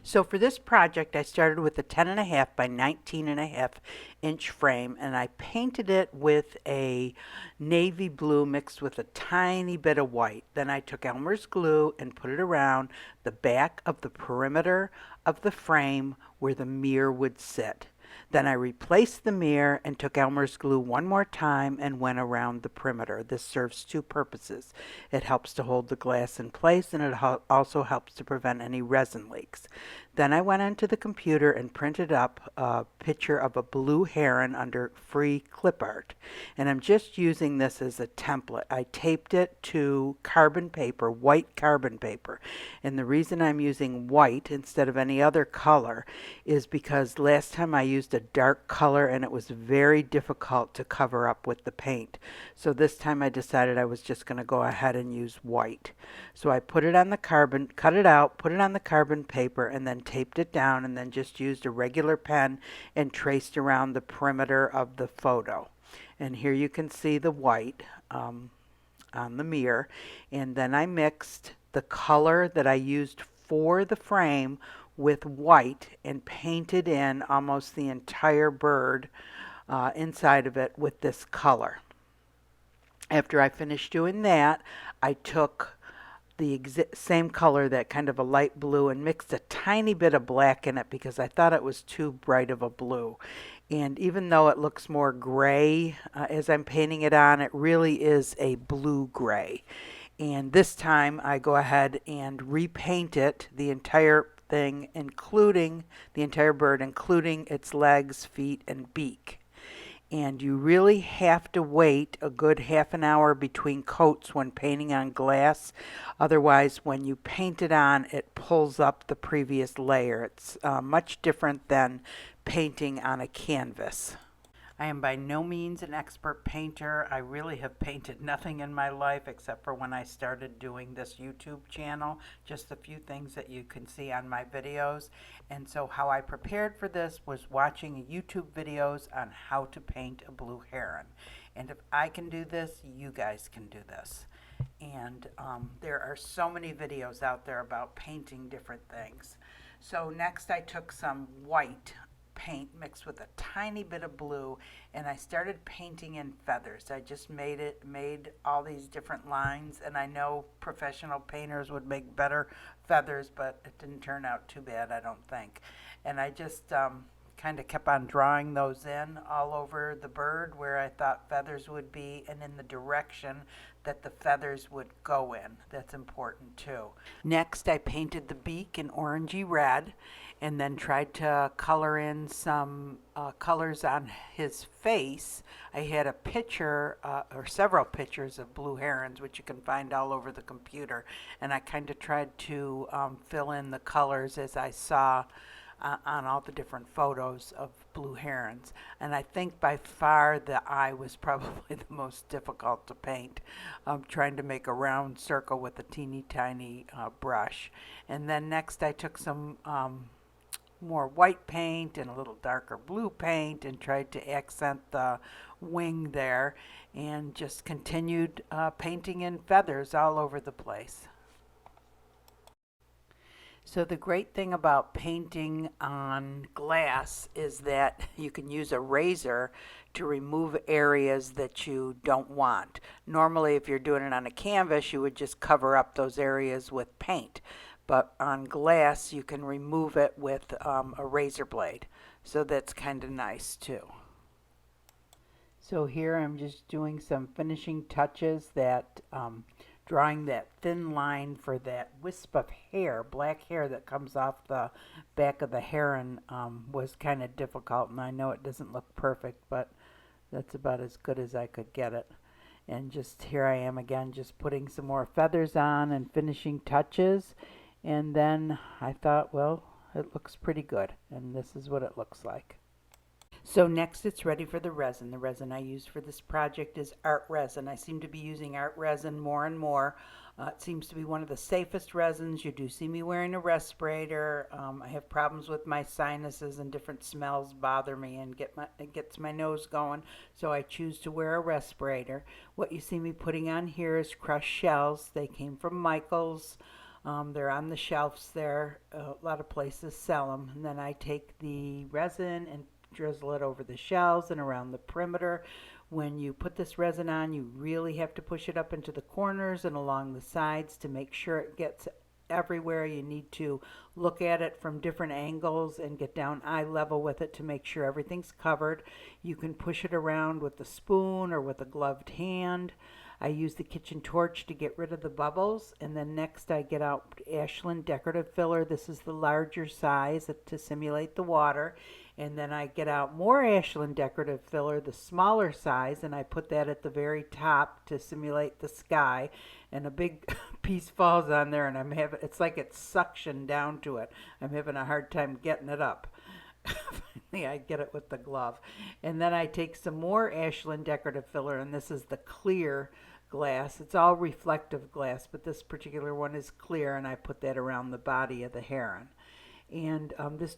So for this project, I started with a 10.5 by 19.5 inch frame, and I painted it with a navy blue mixed with a tiny bit of white. Then I took Elmer's glue and put it around the back of the perimeter of the frame where the mirror would sit. Then I replaced the mirror and took Elmer's glue one more time and went around the perimeter. This serves two purposes. It helps to hold the glass in place, and it also helps to prevent any resin leaks. Then I went into the computer and printed up a picture of a blue heron under free clip art. And I'm just using this as a template. I taped it to carbon paper, white carbon paper. And the reason I'm using white instead of any other color is because last time I used a dark color and it was very difficult to cover up with the paint. So this time I decided I was just going to go ahead and use white. So I put it on the carbon, cut it out, put it on the carbon paper, and then taped it down, and then just used a regular pen and traced around the perimeter of the photo. And here you can see the white on the mirror. And then I mixed the color that I used for the frame with white and painted in almost the entire bird inside of it with this color. After I finished doing that, I took the same color, that kind of a light blue, and mixed a tiny bit of black in it because I thought it was too bright of a blue. And even though it looks more gray as I'm painting it on, it really is a blue gray. And this time I go ahead and repaint it, the entire thing, including the entire bird, including its legs, feet, and beak. And you really have to wait a good half an hour between coats when painting on glass. Otherwise, when you paint it on, it pulls up the previous layer. It's much different than painting on a canvas. I am by no means an expert painter. I really have painted nothing in my life except for when I started doing this YouTube channel, just a few things that you can see on my videos. And so how I prepared for this was watching YouTube videos on how to paint a blue heron. And if I can do this, you guys can do this. And there are so many videos out there about painting different things. So next I took some white paint mixed with a tiny bit of blue, and I started painting in feathers. I just made all these different lines, and I know professional painters would make better feathers, but it didn't turn out too bad, I don't think. And I just kind of kept on drawing those in all over the bird where I thought feathers would be, and in the direction that the feathers would go in. That's important too. Next, I painted the beak in orangey red, and then tried to color in some colors on his face. I had a picture, or several pictures of blue herons, which you can find all over the computer, and I kind of tried to fill in the colors as I saw on all the different photos of blue herons. And I think by far the eye was probably the most difficult to paint, trying to make a round circle with a teeny tiny brush. And then next I took some more white paint and a little darker blue paint and tried to accent the wing there, and just continued painting in feathers all over the place. So the great thing about painting on glass is that you can use a razor to remove areas that you don't want. Normally, if you're doing it on a canvas, you would just cover up those areas with paint. But on glass, you can remove it with a razor blade. So that's kind of nice too. So here I'm just doing some finishing touches, that drawing that thin line for that wisp of hair, black hair that comes off the back of the heron was kind of difficult, and I know it doesn't look perfect, but that's about as good as I could get it. And just here I am again, just putting some more feathers on and finishing touches. And then I thought, well, it looks pretty good, and this is what it looks like. So next it's ready for the resin. The resin I used for this project is art resin. I seem to be using art resin more and more. It seems to be one of the safest resins. You do see me wearing a respirator. I have problems with my sinuses, and different smells bother me and it gets my nose going, so I choose to wear a respirator. What you see me putting on here is crushed shells. They came from Michael's. They're on the shelves there. A lot of places sell them. And then I take the resin and drizzle it over the shelves and around the perimeter. When you put this resin on, you really have to push it up into the corners and along the sides to make sure it gets everywhere. You need to look at it from different angles and get down eye level with it to make sure everything's covered. You can push it around with a spoon or with a gloved hand. I use the kitchen torch to get rid of the bubbles, and then next I get out ASHLAND decorative filler. This is the larger size to simulate the water. And then I get out more ASHLAND decorative filler, the smaller size, and I put that at the very top to simulate the sky. And a big piece falls on there, and it's like it's suctioned down to it. I'm having a hard time getting it up. Finally, I get it with the glove. And then I take some more ASHLAND decorative filler, and this is the clear glass. It's all reflective glass, but this particular one is clear, and I put that around the body of the Heron. And this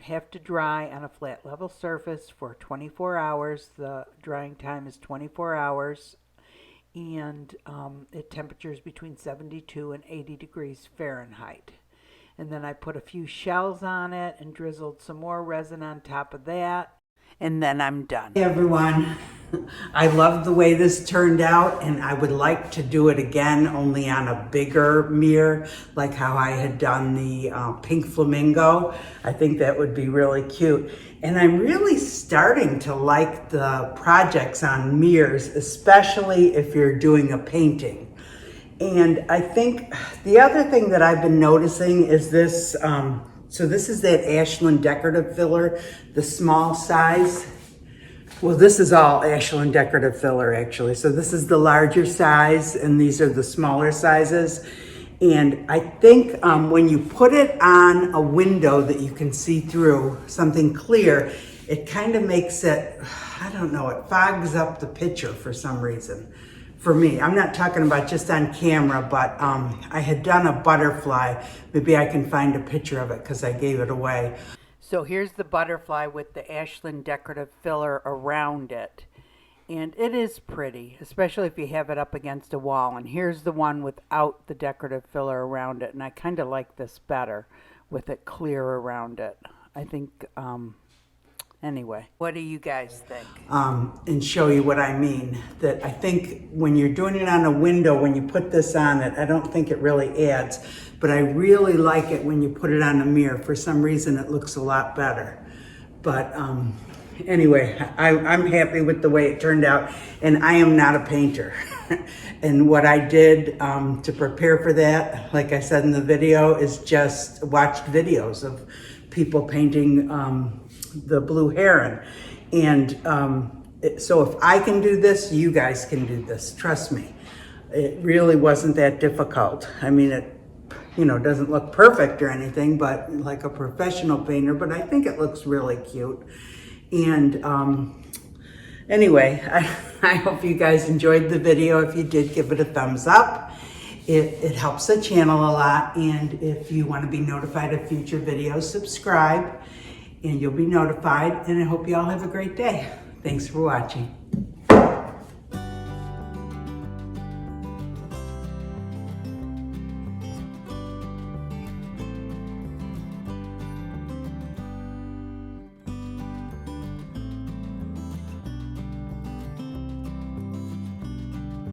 have to dry on a flat level surface for 24 hours. The drying time is 24 hours, and at temperatures between 72 and 80 degrees Fahrenheit. And then I put a few shells on it and drizzled some more resin on top of that. And then I'm done. Hey everyone, I love the way this turned out, and I would like to do it again, only on a bigger mirror, like how I had done the pink flamingo. I think that would be really cute. And I'm really starting to like the projects on mirrors, especially if you're doing a painting. And I think the other thing that I've been noticing is this, so this is that ASHLAND decorative filler, the small size. Well, this is all ASHLAND decorative filler actually. So this is the larger size and these are the smaller sizes. And I think when you put it on a window that you can see through, something clear, it kind of makes it, I don't know, it fogs up the picture for some reason. For me, I'm not talking about just on camera, but I had done a butterfly. Maybe I can find a picture of it because I gave it away. So here's the butterfly with the ASHLAND decorative filler around it. And it is pretty, especially if you have it up against a wall. And here's the one without the decorative filler around it. And I kind of like this better with it clear around it. I think, anyway, what do you guys think? And show you what I mean. That I think when you're doing it on a window, when you put this on it, I don't think it really adds. But I really like it when you put it on a mirror. For some reason, it looks a lot better. But anyway, I'm happy with the way it turned out. And I am not a painter. And what I did to prepare for that, like I said in the video, is just watched videos of people painting the blue heron. And so if I can do this, you guys can do this. Trust me. It really wasn't that difficult. I mean, it, you know, doesn't look perfect or anything, but like a professional painter, but I think it looks really cute. And anyway, I hope you guys enjoyed the video. If you did, give it a thumbs up. It helps the channel a lot. And if you want to be notified of future videos, subscribe and you'll be notified. And I hope you all have a great day. Thanks for watching.